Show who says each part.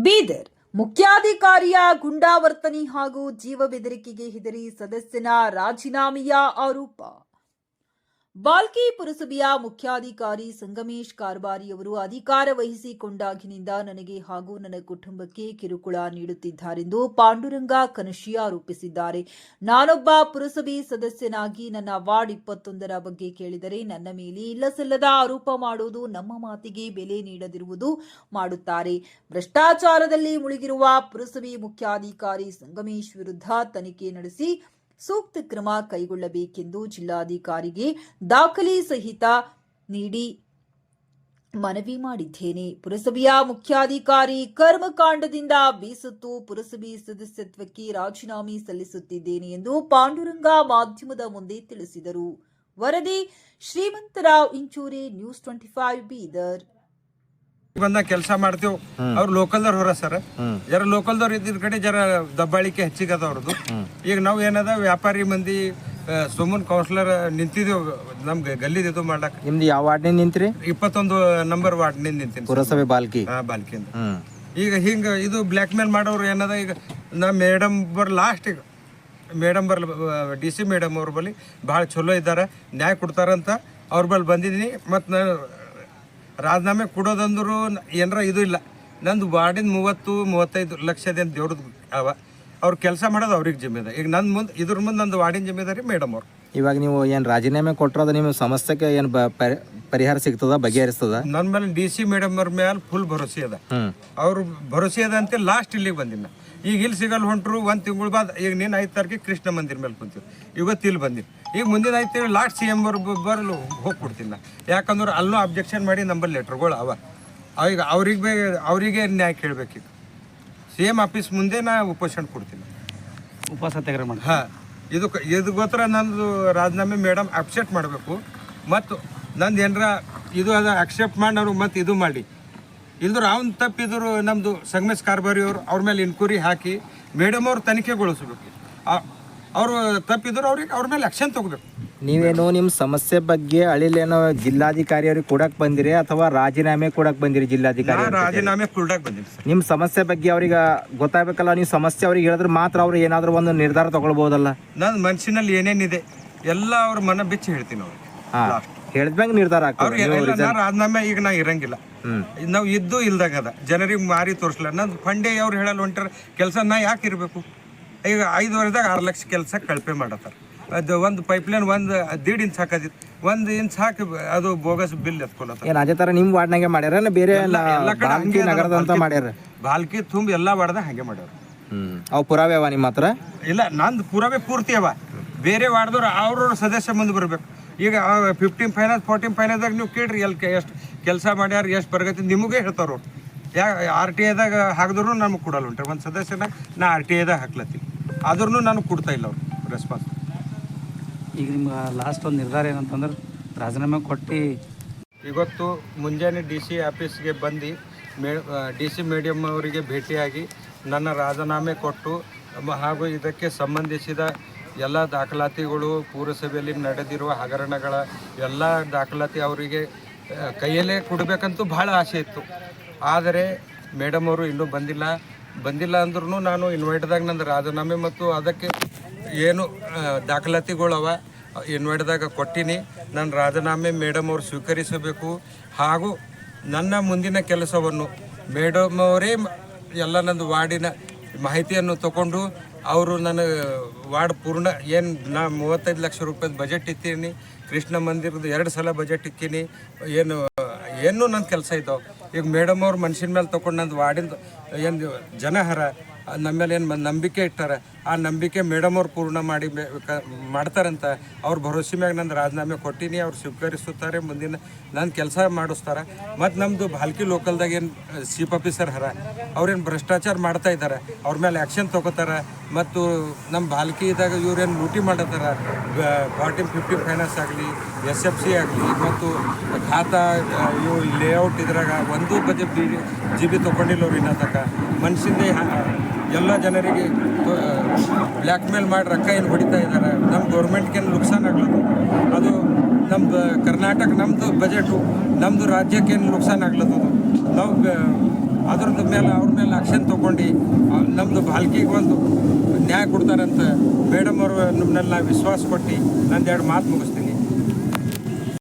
Speaker 1: ಬೀದರ್ ಮುಖ್ಯಾಧಿಕಾರಿಯ ಗುಂಡಾವರ್ತನೆ ಹಾಗೂ ಜೀವ ಬೆದರಿಕೆಗೆ ಹೆದರಿ ಸದಸ್ಯನ ರಾಜೀನಾಮೆಯ ಆರೋಪ. ಬಾಲ್ಕಿ ಪುರಸಭೆಯ ಮುಖ್ಯಾಧಿಕಾರಿ ಸಂಗಮೇಶ್ ಕಾರ್ಬಾರಿ ಅವರು ಅಧಿಕಾರ ವಹಿಸಿಕೊಂಡಾಗಿನಿಂದ ನನಗೆ ಹಾಗೂ ನನ್ನ ಕುಟುಂಬಕ್ಕೆ ಕಿರುಕುಳ ನೀಡುತ್ತಿದ್ದಾರೆಂದು ಪಾಂಡುರಂಗ ಕನಶಿ ಆರೋಪಿಸಿದ್ದಾರೆ. ನಾನೊಬ್ಬ ಪುರಸಭೆ ಸದಸ್ಯನಾಗಿ ನನ್ನ ವಾರ್ಡ್ 21ರ ಬಗ್ಗೆ ಕೇಳಿದರೆ ನನ್ನ ಮೇಲೆ ಇಲ್ಲಸಲ್ಲದ ಆರೋಪ ಮಾಡುವುದು, ನಮ್ಮ ಮಾತಿಗೆ ಬೆಲೆ ನೀಡದಿರುವುದು ಮಾಡುತ್ತಾರೆ. ಭ್ರಷ್ಟಾಚಾರದಲ್ಲಿ ಮುಳುಗಿರುವ ಪುರಸಭೆ ಮುಖ್ಯಾಧಿಕಾರಿ ಸಂಗಮೇಶ್ ವಿರುದ್ಧ ತನಿಖೆ ನಡೆಸಿ ಸೂಕ್ತ ಕ್ರಮ ಕೈಗೊಳ್ಳಬೇಕೆಂದು ಜಿಲ್ಲಾಧಿಕಾರಿಗೆ ದಾಖಲೆ ಸಹಿತ ನೀಡಿ ಮನವಿ ಮಾಡಿದ್ದೇನೆ. ಪುರಸಭೆಯ ಮುಖ್ಯಾಧಿಕಾರಿ ಕರ್ಮಕಾಂಡದಿಂದ ಬೇಸತ್ತು ಪುರಸಭೆ ಸದಸ್ಯತ್ವಕ್ಕೆ ರಾಜೀನಾಮೆ ಸಲ್ಲಿಸುತ್ತಿದ್ದೇನೆ ಎಂದು ಪಾಂಡುರಂಗ ಮಾಧ್ಯಮದ ಮುಂದೆ ತಿಳಿಸಿದರು. ವರದಿ ಶ್ರೀಮಂತರಾವ್ ಇಂಚೂರಿ, ನ್ಯೂಸ್ 25 ಬೀದರ್.
Speaker 2: ಬಂದಾಗ ಕೆಲಸ ಮಾಡ್ತೇವೆ. ಅವ್ರು ಲೋಕಲ್ದವ್ರು ಹೊರ ಸರ್, ಜರ ಲೋಕಲ್ದವ್ರು ಇದ್ದಿದ್ ಕಡೆ ಜರ ದಬ್ಬಾಳಿಕೆ ಹೆಚ್ಚಿಗದ ಅವ್ರದ್ದು. ಈಗ ನಾವು ಏನದ ವ್ಯಾಪಾರಿ ಮಂದಿ ಸುಮ್ಮನ್ ಕೌನ್ಸಿಲರ್ ನಿಂತಿದ್ದೇವೆ ನಮ್ಗೆ ಗಲ್ಲಿದ ಇದು ಮಾಡಕ್.
Speaker 3: ನಿಮ್ದು ಯಾವ ವಾರ್ಡ್ನಿಂದ ನಿಂತ್ರಿ?
Speaker 2: 21 ನಂಬರ್ ವಾರ್ಡ್ನಿಂದ ನಿಂತೀನಿ,
Speaker 3: ಪುರಸಭೆ ಬಾಲ್ಕಿ.
Speaker 2: ಬಾಲ್ಕಿಂದ. ಈಗ ಹಿಂಗ ಇದು ಬ್ಲ್ಯಾಕ್ ಮೇಲ್ ಮಾಡೋರು ಏನದ, ಈಗ ನಾ ಮೇಡಮ್ ಲಾಸ್ಟ್ ಈಗ ಮೇಡಮ್ DC ಮೇಡಮ್ ಅವ್ರ ಬಳಿ ಭಾಳ ಚಲೋ ಇದ್ದಾರೆ, ನ್ಯಾಯ ಕೊಡ್ತಾರಂತ ಅವ್ರ ಬಳಿ ಬಂದಿದ್ದೀನಿ. ಮತ್ತು ನಾನು ರಾಜೀನಾಮೆ ಕೊಡೋದಂದ್ರು ಏನಾರ ಇದು ಇಲ್ಲ. ನಂದು ವಾರ್ಡಿನ 30-35 ಲಕ್ಷದ ದೇವ್ರದ್ದು ಅವ. ಅವ್ರು ಕೆಲಸ ಮಾಡೋದು ಅವ್ರಿಗೆ ಜಿಮ್ಮೆದಾರಿ. ಈಗ ನನ್ನ ಮುಂದೆ ಇದ್ರ ಮುಂದೆ ನಂದು ವಾರ್ಡಿನ ಜಿಮ್ಮೆದಾರಿ ಮೇಡಮ್ ಅವ್ರು.
Speaker 3: ಇವಾಗ ನೀವು ಏನು ರಾಜೀನಾಮೆ ಕೊಟ್ಟರದ ನಿಮ್ಮ ಸಮಸ್ಯೆಗೆ ಏನು ಪರಿಹಾರ ಸಿಗ್ತದ, ಬಗೆಹರಿಸ್ತದ?
Speaker 2: ನನ್ನ ಮೇಲೆ DC ಮೇಡಮ್ ಅವ್ರ ಮೇಲೆ ಫುಲ್ ಭರೋಸೆ ಅದ. ಅವ್ರು ಭರೋಸೆ ಅದ ಅಂತ ಲಾಸ್ಟ್ ಇಲ್ಲಿಗೆ ಬಂದಿನ. ಈಗ ಇಲ್ಲಿ ಸಿಗಲ್ಲ ಹೊಂಟ್ರು 1 ತಿಂಗಳು ಬಾದ್. ಈಗ ನೀನು 5 ತಾರೀಕಿಗೆ ಕೃಷ್ಣ ಮಂದಿರ ಮೇಲೆ ಕುಂತೀವಿ, ಇವತ್ತು ಇಲ್ಲಿ ಬಂದೀನಿ. ಈಗ ಮುಂದಿನ 5 ತಿಂಗಳು ಲಾಸ್ಟ್ CM ಬರಲು ಹೋಗ್ಬಿಡ್ತೀನಿ ನಾ. ಯಾಕಂದ್ರೆ ಅಲ್ಲೂ ಅಬ್ಜೆಕ್ಷನ್ ಮಾಡಿ ನಂಬಲ್ಲಿ ಲೆಟ್ರ್ಗಳು ಅವ. ಈಗ ಅವರಿಗೆ ನ್ಯಾಯ ಕೇಳಬೇಕೀಗ. CM ಆಫೀಸ್ ಮುಂದೆ ನಾ ಉಪೋಷಣೆ ಕೊಡ್ತೀನಿ,
Speaker 3: ಉಪವಾಸ ಸತ್ಯಾಗ್ರಹ ಮಾಡಿ.
Speaker 2: ಹಾಂ, ಇದಕ್ಕೋಸ್ಕರ ನಂದು ರಾಜೀನಾಮೆ ಮೇಡಮ್ ಅಕ್ಸೆಪ್ಟ್ ಮಾಡಬೇಕು. ಮತ್ತು ನಂದು ಏನರ ಇದು ಅದ ಅಕ್ಸೆಪ್ಟ್ ಮಾಡಿ ನಾವು ಮತ್ತು ಇದು ಮಾಡಿ. ಇಲ್ದ್ರು ಅವ್ನು ತಪ್ಪಿದ್ರು ನಮ್ಮದು ಸಂಗಮೇಶ್ ಕಾರ್ಬಾರಿ ಅವ್ರ ಮೇಲೆ ಇನ್ಕ್ವೈರಿ ಹಾಕಿ ಮೇಡಮ್ ಅವ್ರು ತನಿಖೆಗೊಳಿಸ್ಬೇಕು. ಅವರು ತಪ್ಪಿದ್ರು ಅವ್ರ ಮೇಲೆ ಆಕ್ಷನ್ ತಗೋಬೇಕು.
Speaker 3: ನೀವೇನು ನಿಮ್ಮ ಸಮಸ್ಯೆ ಬಗ್ಗೆ ಅಳಿಲೇನೋ ಜಿಲ್ಲಾಧಿಕಾರಿ ಅವ್ರಿಗೆ ಕೊಡಕ್ಕೆ ಬಂದಿರಿ ಅಥವಾ ರಾಜೀನಾಮೆ ಕೊಡಕ್ಕೆ ಬಂದಿರಿ? ಜಿಲ್ಲಾಧಿಕಾರಿ
Speaker 2: ರಾಜೀನಾಮೆ ಕೊಡಕ್ಕೆ ಬಂದಿರಿ ಸರ್.
Speaker 3: ನಿಮ್ಮ ಸಮಸ್ಯೆ ಬಗ್ಗೆ ಅವ್ರಿಗೆ ಗೊತ್ತಾಗಬೇಕಲ್ಲ. ನೀವು ಸಮಸ್ಯೆ ಅವ್ರಿಗೆ ಹೇಳಿದ್ರೆ ಮಾತ್ರ ಅವ್ರು ಏನಾದರೂ ಒಂದು ನಿರ್ಧಾರ ತಗೊಳ್ಬೋದಲ್ಲ.
Speaker 2: ನನ್ನ ಮನಸ್ಸಿನಲ್ಲಿ ಏನೇನಿದೆ ಎಲ್ಲ ಅವ್ರ ಮನ ಬಿಚ್ಚಿ ಹೇಳ್ತೀನಿ ಅವ್ರಿಗೆ.
Speaker 3: ಹಾಂ, ಹೇಳಿದ್ಮೇಲೆ ನಿರ್ಧಾರ ಆಗ್ತದೆ.
Speaker 2: ರಾಜೀನಾಮೆ ಈಗ ನಾ ಇರಂಗಿಲ್ಲ, ನಾವು ಇದ್ದು ಇಲ್ದಾಗ ಅದ. ಜನರಿಗೆ ಮಾರಿ ತೋರಿಸ್ಲ. ನಂದು ಫಂಡೇ ಅವ್ರು ಹೇಳಲ್ಲ ಹೊಂಟಾರ ಕೆಲಸ, ನಾ ಯಾಕೆ ಇರಬೇಕು? ಈಗ 5 ವರ್ಷದಾಗ 6 ಲಕ್ಷ ಕೆಲಸ ಕಳಪೆ ಮಾಡತ್ತಾರೆ. ಅದು ಒಂದು ಪೈಪ್ಲೈನ್ 1.5 ಇಂಚ್ ಹಾಕದಿತ್ತು, 1 ಇಂಚ್ ಹಾಕಿ ಅದು ಬೋಗಸ್ ಬಿಲ್ ಎತ್ಕೊಳತ್ತ.
Speaker 3: ಏನು ಅದೇ ಥರ ನಿಮ್ಮ ವಾರ್ಡ್ನಾಗೆ ಮಾಡ್ಯಾರ, ಬೇರೆ ಬಾಲ್ಕಿ ನಗರದಂತ ಮಾಡ್ಯಾರ?
Speaker 2: ಬಾಲ್ಕಿ ತುಂಬ ಎಲ್ಲ ವಾರ್ಡ್ದಾಗ ಹಾಗೆ ಮಾಡ್ಯಾರ.
Speaker 3: ಅವು ಪುರಾವೆ ಅವ ನಿಮ್ಮ ಹತ್ರ?
Speaker 2: ಇಲ್ಲ, ನಂದು ಪುರಾವೆ ಪೂರ್ತಿ ಅವ. ಬೇರೆ ವಾರ್ಡ್ದವ್ರು ಅವ್ರವ್ರ ಸದಸ್ಯ ಮುಂದೆ ಬರಬೇಕು. ಈಗ 15 ಫೈನಾನ್ಸ್ 14 ಫೈನಾನ್ಸ್ದಾಗ ನೀವು ಕೇಳ್ರಿ ಎಷ್ಟು ಕೆಲಸ ಮಾಡ್ಯಾರ, ಎಷ್ಟು ಪ್ರಗತಿ ನಿಮಗೆ ಹೇಳ್ತಾರ ಅವ್ರು. RTIದಾಗ ಹಾಕಿದ್ರು ನಮಗೆ ಕೊಡಲ್ಲ ಉಂಟ್ರಿ. ಒಂದು ಸದಸ್ಯನಾಗ ನಾ RTIದಾಗ ಹಾಕ್ಲತ್ತೀನಿ, ಆದ್ರೂ ನನಗೆ ಕೊಡ್ತಾ ಇಲ್ಲ ಅವ್ರು ರೆಸ್ಪಾನ್ಸ್.
Speaker 4: ಈಗ ನಿಮ್ಗೆ ಲಾಸ್ಟ್ ಒಂದು ನಿರ್ಧಾರ ಏನಂತಂದ್ರೆ ರಾಜೀನಾಮೆ ಕೊಟ್ಟು
Speaker 2: ಇವತ್ತು ಮುಂಜಾನೆ DC ಆಫೀಸ್ಗೆ ಬಂದು DC ಮೇಡಮ್ ಅವರಿಗೆ ಭೇಟಿಯಾಗಿ ನನ್ನ ರಾಜೀನಾಮೆ ಕೊಟ್ಟು ಹಾಗೂ ಇದಕ್ಕೆ ಸಂಬಂಧಿಸಿದ ಎಲ್ಲ ದಾಖಲಾತಿಗಳು, ಪುರಸಭೆಯಲ್ಲಿ ನಡೆದಿರುವ ಹಗರಣಗಳ ಎಲ್ಲ ದಾಖಲಾತಿ ಅವರಿಗೆ ಕೈಯಲ್ಲೇ ಕೊಡಬೇಕಂತೂ ಭಾಳ ಆಸೆ ಇತ್ತು. ಆದರೆ ಮೇಡಮ್ ಅವರು ಇನ್ನೂ ಬಂದಿಲ್ಲ ಅಂದ್ರೂ ನಾನು ಇನ್ವೈಟ್ದಾಗ ನಂದು ರಾಜೀನಾಮೆ ಮತ್ತು ಅದಕ್ಕೆ ಏನು ದಾಖಲಾತಿಗಳವ ಇನ್ವೈಟ್ದಾಗ ಕೊಟ್ಟಿನಿ. ನನ್ನ ರಾಜೀನಾಮೆ ಮೇಡಮ್ ಅವರು ಸ್ವೀಕರಿಸಬೇಕು. ಹಾಗೂ ನನ್ನ ಮುಂದಿನ ಕೆಲಸವನ್ನು ಮೇಡಮ್ ಅವರೇ ಎಲ್ಲ ನಂದು ವಾರ್ಡಿನ ಮಾಹಿತಿಯನ್ನು ತಗೊಂಡು ಅವರು ನನ್ನ ವಾರ್ಡ್ ಪೂರ್ಣ ಏನು ನಾ 35 ಲಕ್ಷ ರೂಪಾಯಿ ಬಜೆಟ್ ಇತ್ತೀನಿ, ಕೃಷ್ಣ ಮಂದಿರದ 2 ಸಲ ಬಜೆಟ್ ಇಕ್ಕೀನಿ, ಏನು ನನ್ನ ಕೆಲಸ ಇದ್ದಾವೆ. ಈಗ ಮೇಡಮ್ ಅವ್ರ ಮನ್ಸಿನ ಮೇಲೆ ತೊಗೊಂಡು ನಂದು ವಾರ್ಡಿಂದ ಏನು ಜನಹರ ನಮ್ಮ ಮೇಲೆ ಏನು ನಂಬಿಕೆ ಇಟ್ಟಾರ, ಆ ನಂಬಿಕೆ ಮೇಡಮ್ ಅವ್ರು ಪೂರ್ಣ ಮಾಡ್ತಾರಂತ ಅವ್ರ ಭರೋಸೆ ಮ್ಯಾಗ ನಂದು ರಾಜೀನಾಮೆ ಕೊಟ್ಟಿನಿ. ಅವ್ರು ಸ್ವೀಕರಿಸುತ್ತಾರೆ, ಮುಂದಿನ ನನ್ನ ಕೆಲಸ ಮಾಡಿಸ್ತಾರೆ. ಮತ್ತು ನಮ್ಮದು ಬಾಲ್ಕಿ ಲೋಕಲ್ದಾಗ ಏನು ಚೀಫ್ ಆಫೀಸರ್ ಹರ ಅವ್ರೇನು ಭ್ರಷ್ಟಾಚಾರ ಮಾಡ್ತಾ ಇದ್ದಾರೆ, ಅವ್ರ ಮೇಲೆ ಆ್ಯಕ್ಷನ್ ತೊಗೋತಾರೆ. ಮತ್ತು ನಮ್ಮ ಬಾಲ್ಕಿದಾಗ ಇವ್ರೇನು ಲೂಟಿ ಮಾಡತ್ತಾರ, 40-50 ಫೈನಾನ್ಸ್ ಆಗಲಿ, SFC ಆಗಲಿ, ಮತ್ತು ಖಾತಾ ಇವು ಲೇಔಟ್ ಇದ್ರಾಗ 1 GB ತೊಗೊಂಡಿಲ್ಲ ಅವ್ರು ಇನ್ನೂ ತನಕ. ಮನುಷ್ಯಂದೇ ಎಲ್ಲ ಜನರಿಗೆ ಬ್ಲ್ಯಾಕ್ ಮೇಲ್ ಮಾಡಿ ರೊಕ್ಕ ಏನು ಹೊಡಿತಾ ಇದ್ದಾರೆ. ನಮ್ಮ ಗೌರ್ಮೆಂಟ್ಗೇನು ನುಕ್ಸಾನ್ ಆಗ್ಲದು, ಅದು ನಮ್ಮದು ಕರ್ನಾಟಕ, ನಮ್ಮದು ಬಜೆಟು, ನಮ್ಮದು ರಾಜ್ಯಕ್ಕೇನು ನುಕ್ಸಾನ್ ಆಗ್ಲತ್ತದು. ನಾವು ಅದ್ರದ್ದು ಮೇಲೆ ಅವ್ರ ಮೇಲೆ ಆಕ್ಷನ್ ತೊಗೊಂಡು ನಮ್ಮದು ಬಾಲ್ಕಿಗೆ ಒಂದು ನ್ಯಾಯ ಕೊಡ್ತಾರಂತ ಮೇಡಮ್ ಅವರು ನಮ್ಮನ್ನೆಲ್ಲ ವಿಶ್ವಾಸ ಕೊಟ್ಟು ನಂದು 2 ಮಾತು ಮುಗಿಸ್ತೀನಿ.